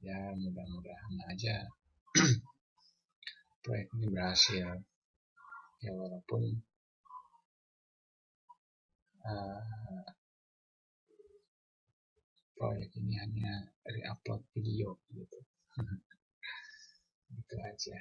Ya mudah-mudahan aja proyek ini berhasil. Ya walaupun proyek ini hanya re-upload video gitu. Itu aja.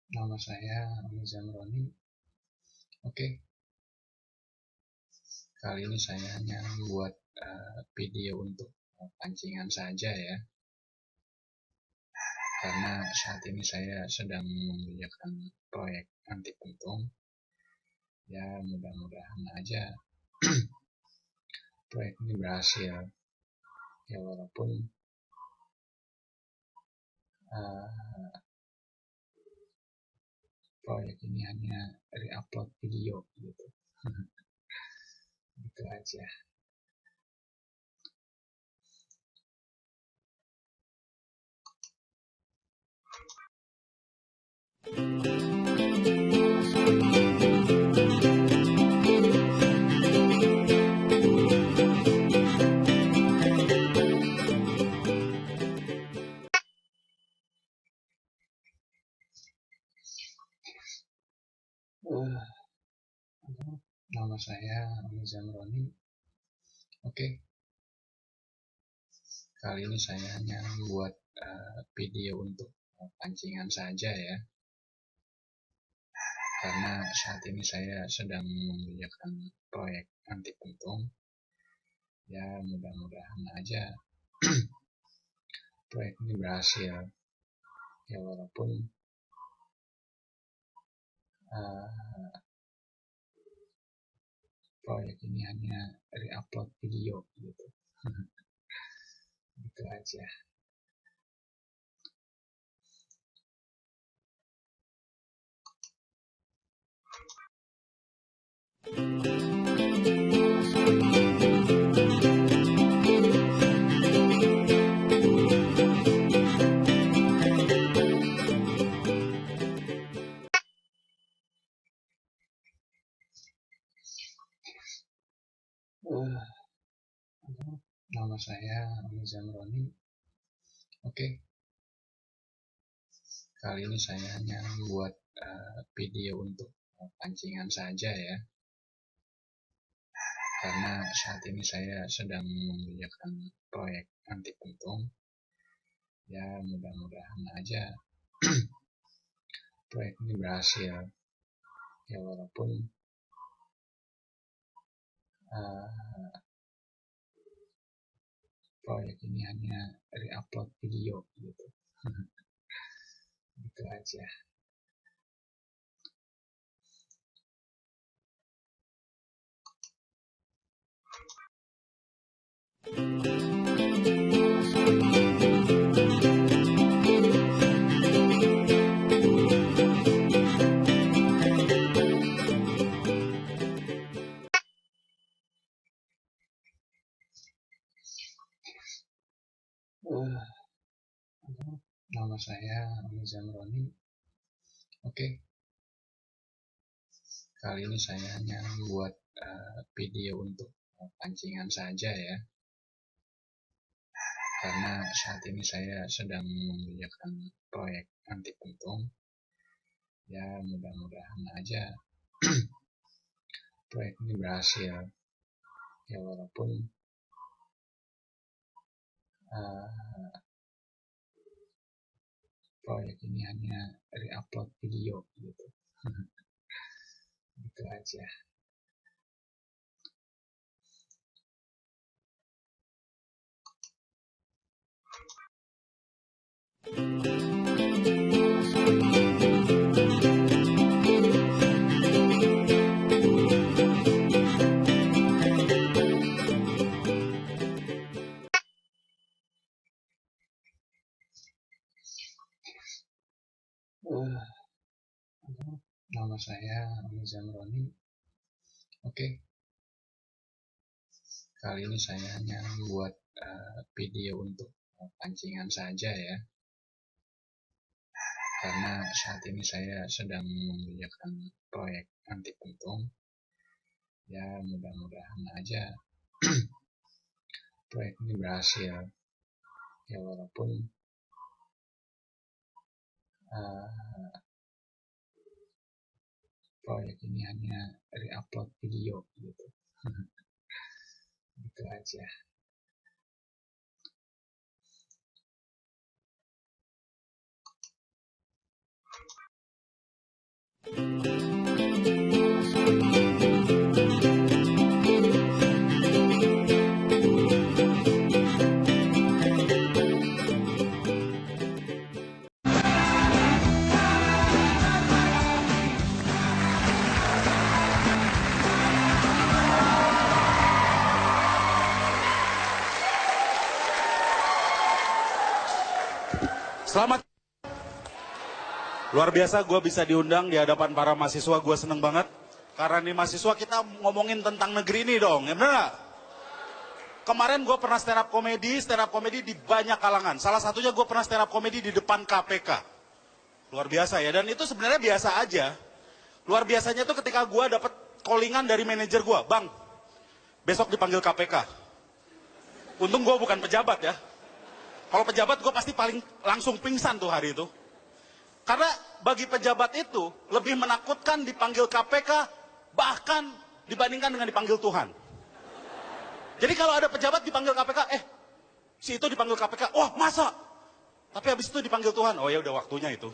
Nama saya Ami Zamroni. Oke, kali ini saya hanya membuat video untuk pancingan saja ya, karena saat ini saya sedang mengerjakan proyek anti puntung. Ya mudah-mudahan aja proyek ini berhasil. Ya walaupun proyek ini hanya re-upload video gitu. Itu aja. Nama saya Ami Zamroni. Oke, kali ini saya hanya membuat video untuk pancingan saja ya, karena saat ini saya sedang mengerjakan proyek anti puntung. Ya mudah-mudahan aja proyek ini berhasil. Ya walaupun proyek ini hanya re-upload video gitu. Itu aja. Nama saya Ami Zamroni. Oke, kali ini saya hanya membuat video untuk pancingan saja ya, karena saat ini saya sedang mengerjakan proyek anti puntung. Ya mudah-mudahan aja proyek ini berhasil. Ya walaupun proyek ini hanya re-upload video gitu. Itu aja. Nama saya Ami Zamroni. Oke, kali ini saya hanya membuat video untuk pancingan saja ya, karena saat ini saya sedang mengerjakan proyek anti puntung. Ya mudah-mudahan aja proyek ini berhasil. Ya walaupun proyek ini hanya re-upload video gitu. Itu aja. Eh, Nama saya Ami Zamroni. Oke, kali ini saya hanya membuat video untuk pancingan saja ya. Karena saat ini saya sedang mengerjakan proyek anti puntung. Ya mudah-mudahan aja proyek ini berhasil. Ya walaupun proyek ini hanya re-upload video gitu. Itu aja. Selamat. Luar biasa gue bisa diundang di hadapan para mahasiswa, gue seneng banget. Karena nih mahasiswa kita ngomongin tentang negeri ini dong, ya bener gak? Kemarin gue pernah stand up comedy di banyak kalangan. Salah satunya gue pernah stand up comedy di depan KPK. Luar biasa ya, dan itu sebenarnya biasa aja. Luar biasanya tuh ketika gue dapet callingan dari manajer gue, Bang, besok dipanggil KPK. Untung gue bukan pejabat ya. Kalau pejabat gue pasti paling langsung pingsan tuh hari itu. Karena bagi pejabat itu lebih menakutkan dipanggil KPK bahkan dibandingkan dengan dipanggil Tuhan. Jadi kalau ada pejabat dipanggil KPK, si itu dipanggil KPK, wah masa? Tapi habis itu dipanggil Tuhan, oh ya udah waktunya itu.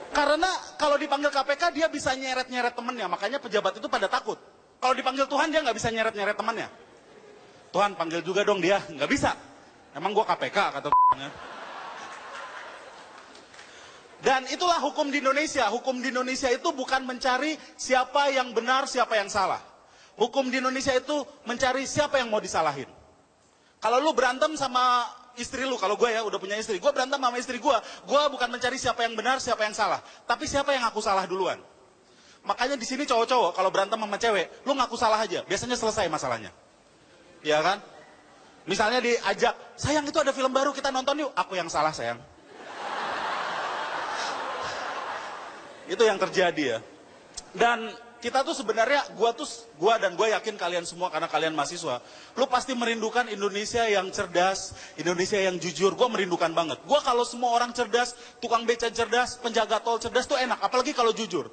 Karena kalau dipanggil KPK dia bisa nyeret-nyeret temennya, makanya pejabat itu pada takut. Kalau dipanggil Tuhan dia nggak bisa nyeret-nyeret temannya. Tuhan panggil juga dong dia, nggak bisa. Emang gua KPK kata Tuhan. Dan itulah hukum di Indonesia. Hukum di Indonesia itu bukan mencari siapa yang benar, siapa yang salah. Hukum di Indonesia itu mencari siapa yang mau disalahin. Kalau lu berantem sama istri lu, kalau gue ya udah punya istri, gue berantem sama istri gue bukan mencari siapa yang benar, siapa yang salah. Tapi siapa yang aku salah duluan. Makanya di sini cowok-cowok kalau berantem sama cewek, lu ngaku salah aja, biasanya selesai masalahnya. Iya kan? Misalnya diajak, sayang itu ada film baru kita nonton yuk, aku yang salah sayang. Itu yang terjadi ya. Dan kita tuh sebenarnya, gua dan gue yakin kalian semua karena kalian mahasiswa, lu pasti merindukan Indonesia yang cerdas, Indonesia yang jujur. Gua merindukan banget. Gua kalau semua orang cerdas, tukang beca cerdas, penjaga tol cerdas tuh enak, apalagi kalau jujur.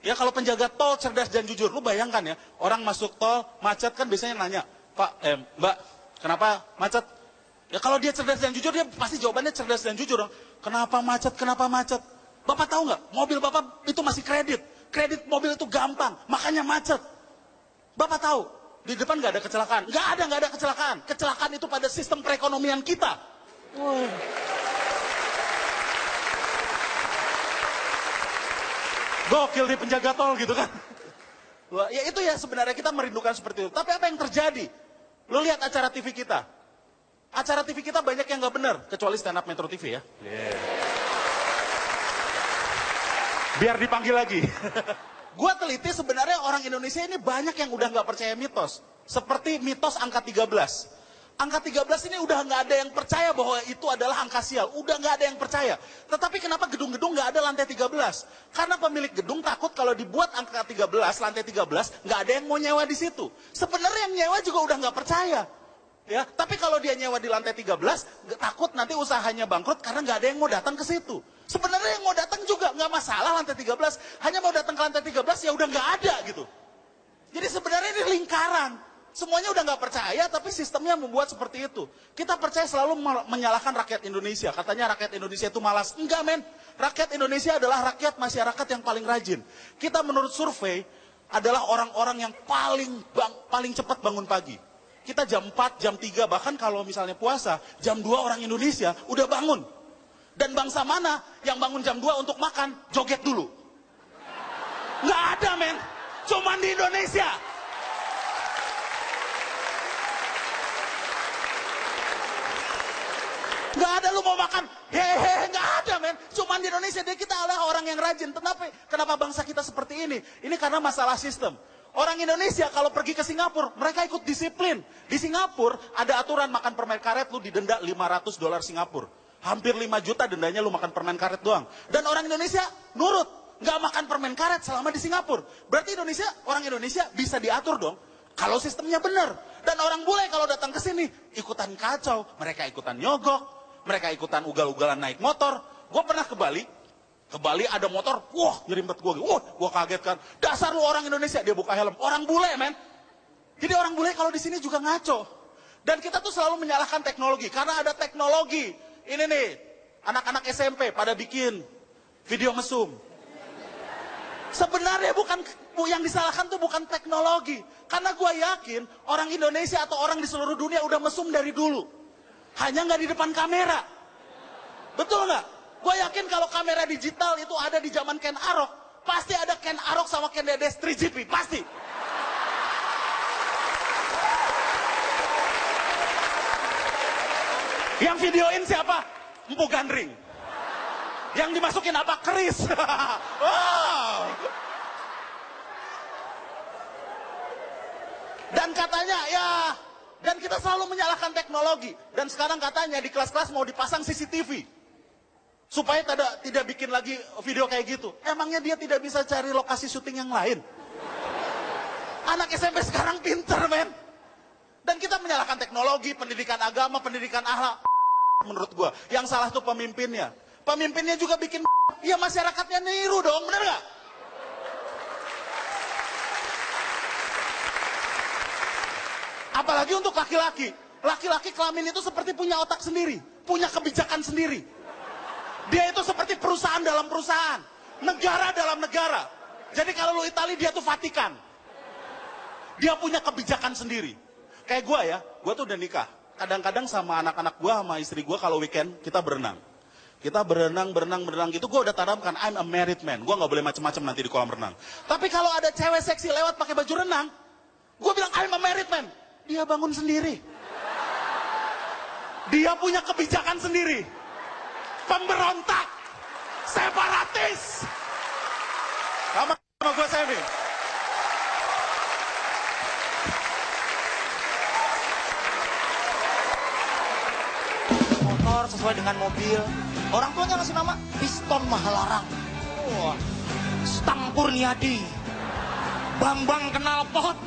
Ya kalau penjaga tol cerdas dan jujur, lu bayangkan ya, orang masuk tol macet kan biasanya nanya, Pak, Mbak, kenapa macet? Ya kalau dia cerdas dan jujur, dia pasti jawabannya cerdas dan jujur. Kenapa macet? Kenapa macet? Bapak tahu nggak? Mobil Bapak itu masih kredit. Kredit mobil itu gampang, makanya macet. Bapak tahu, di depan nggak ada kecelakaan. Nggak ada kecelakaan. Kecelakaan itu pada sistem perekonomian kita. Gokil di penjaga tol gitu kan. Wah, ya itu ya sebenarnya kita merindukan seperti itu. Tapi apa yang terjadi? Lu lihat acara TV kita. Acara TV kita banyak yang nggak benar, kecuali stand up Metro TV ya. Biar dipanggil lagi. Gua teliti sebenarnya orang Indonesia ini banyak yang udah nggak percaya mitos. Seperti mitos angka 13. Angka 13 ini udah nggak ada yang percaya bahwa itu adalah angka sial. Udah nggak ada yang percaya. Tetapi kenapa gedung-gedung nggak ada lantai 13? Karena pemilik gedung takut kalau dibuat angka 13, lantai 13, nggak ada yang mau nyewa di situ. Sebenarnya yang nyewa juga udah nggak percaya. Ya, tapi kalau dia nyewa di lantai 13, takut nanti usahanya bangkrut karena nggak ada yang mau datang ke situ. Sebenarnya yang mau datang juga nggak masalah lantai 13, hanya mau datang ke lantai 13 ya udah nggak ada gitu. Jadi sebenarnya ini lingkaran. Semuanya udah nggak percaya, tapi sistemnya membuat seperti itu. Kita percaya selalu menyalahkan rakyat Indonesia. Katanya rakyat Indonesia itu malas. Enggak men, rakyat Indonesia adalah rakyat masyarakat yang paling rajin. Kita menurut survei adalah orang-orang yang paling cepat bangun pagi. Kita jam 4, jam 3, bahkan kalau misalnya puasa, jam 2 orang Indonesia udah bangun. Dan bangsa mana yang bangun jam 2 untuk makan, joget dulu? Nggak ada men, cuman di Indonesia. Nggak ada lu mau makan, hehehe, nggak ada men. Cuman di Indonesia dia kita adalah orang yang rajin. Kenapa bangsa kita seperti ini? Ini karena masalah sistem. Orang Indonesia kalau pergi ke Singapura, mereka ikut disiplin. Di Singapura ada aturan makan permen karet lu didenda $500 Singapura. Hampir 5 juta dendanya lu makan permen karet doang. Dan orang Indonesia nurut, nggak makan permen karet selama di Singapura. Berarti orang Indonesia bisa diatur dong. Kalau sistemnya benar. Dan orang bule kalau datang ke sini ikutan kacau, mereka ikutan nyogok, mereka ikutan ugal-ugalan naik motor. Gue pernah ke Bali ada motor, wah nyerimpet gue, gue kaget kan. Dasar lu orang Indonesia, dia buka helm, orang bule men. Jadi orang bule kalau di sini juga ngaco. Dan kita tuh selalu menyalahkan teknologi, karena ada teknologi. Ini nih, anak-anak SMP pada bikin video mesum. Sebenarnya yang disalahkan tuh bukan teknologi. Karena gue yakin orang Indonesia atau orang di seluruh dunia udah mesum dari dulu. Hanya nggak di depan kamera. Betul nggak? Gue yakin kalau kamera digital itu ada di zaman Ken Arok. Pasti ada Ken Arok sama Ken Dedes 3GP. Pasti. Yang videoin siapa? Empu Gandring. Yang dimasukin apa? Keris. Wow. Dan katanya dan kita selalu menyalahkan teknologi. Dan sekarang katanya di kelas-kelas mau dipasang CCTV. Supaya tidak bikin lagi video kayak gitu. Emangnya dia tidak bisa cari lokasi syuting yang lain? Anak SMP sekarang pinter men. Dan kita menyalahkan teknologi, pendidikan agama, pendidikan akhlak. Menurut gua, yang salah tuh pemimpinnya. Pemimpinnya juga bikin ya masyarakatnya niru dong, bener gak? Apalagi untuk laki-laki. Laki-laki kelamin itu seperti punya otak sendiri. Punya kebijakan sendiri. Dia itu seperti perusahaan dalam perusahaan. Negara dalam negara. Jadi kalau lu Itali, dia tuh Vatikan. Dia punya kebijakan sendiri. Kayak gua ya, gua tuh udah nikah. Kadang-kadang sama anak-anak gua, sama istri gua kalau weekend, kita berenang. Kita berenang gitu, gue udah tanamkan, I'm a married man. Gue gak boleh macem-macem nanti di kolam renang. Tapi kalau ada cewek seksi lewat pakai baju renang, gue bilang, I'm a married man. Dia bangun sendiri. Dia punya kebijakan sendiri. Pemberontak. Separatis. Sama gue Semi. Motor sesuai dengan mobil. Orang tuanya ngasih nama Piston Mahalarang. Wah, Stang Kurniadi, Bambang Knalpot.